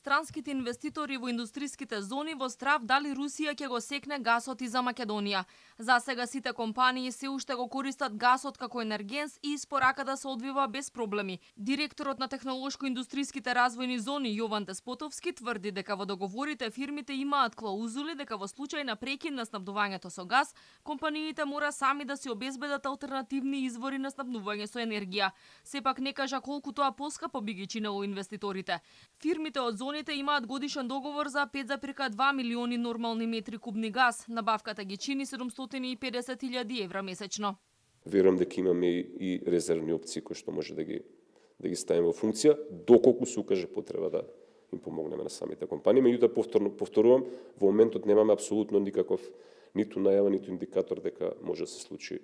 странските инвеститори во индустриските зони во страв дали Русија ќе го секне гасот и за Македонија. За сега сите компании се уште го користат гасот како енергенс и испораката се одвива без проблеми. Директорот на технолошко-индустриските развојни зони Јован Деспотовски тврди дека во договорите фирмите имаат клаузули дека во случај на прекин на снабдувањето со газ, компаниите мора сами да си обезбедат алтернативни извори на снабдување со енергија. Сепак не кажа колку тоа поскапо би ги чинело инвеститорите. Фирмите од зоните имаат годишен договор за 5,2 милиони нормални метри кубни газ. Набавката ги чини 750.000 евра месечно. Верувам дека имаме и резервни опции кои што може да ги ставиме во функција, доколку се укаже потреба да им помогнеме на самите компании. Меѓутоа повторувам, во моментот немаме апсолутно никаков ниту најава, ниту индикатор дека може да се случи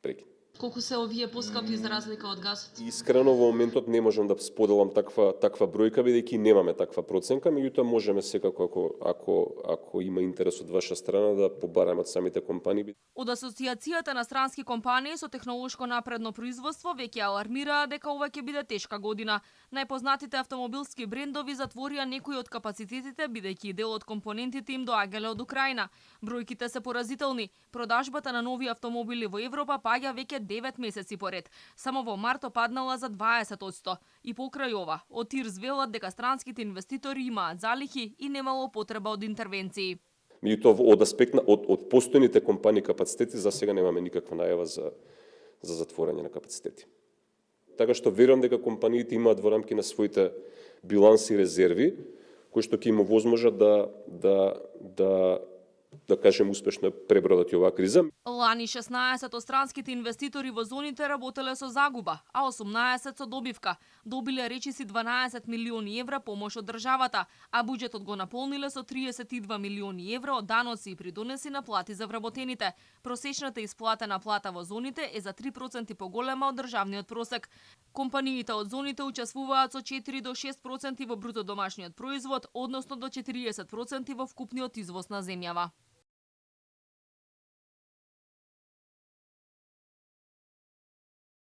прекин. Колку се овие поскапи за разлика од газот? Искрено во моментот не можам да споделам таква бројка, бидејќи немаме таква проценка, меѓутоа можеме секако ако има интерес од ваша страна да побараме од самите компании. Од Асоциацијата на странски компании со технолошко напредно производство веќе алармираа дека ова ќе биде тешка година. Најпознатите автомобилски брендови затворија некои од капацитетите бидејќи дел од компонентите им доаѓале од Украина. Бројките се поразителни. Продажбата на нови автомобили во Европа паѓа веќе 9 месеци поред. Само во март опаднала за 20%. И покрај ова, од ТИРЗ велат дека странските инвеститори имаат залихи и немало потреба од интервенции. Меѓутоа, од аспект од постојните компании капацитети, за сега немаме никаква најава за затворање на капацитети. Така што верувам дека компаниите имаат во рамки на своите биланси резерви, кои што ќе им овозможат да кажем успешно пребродат и оваа криза. Лани 16 од странските инвеститори во зоните работеле со загуба, а 18 со добивка. Добиле речиси 12 милиони евра помош од државата, а буџетот го наполниле со 32 милиони евра од даноци и придонеси на плати за вработените. Просечната исплатена плата во зоните е за 3% поголема од државниот просек. Компаниите од зоните учествуваат со 4 до 6% во бруто домашниот производ, односно до 40% во вкупниот извоз на земјава.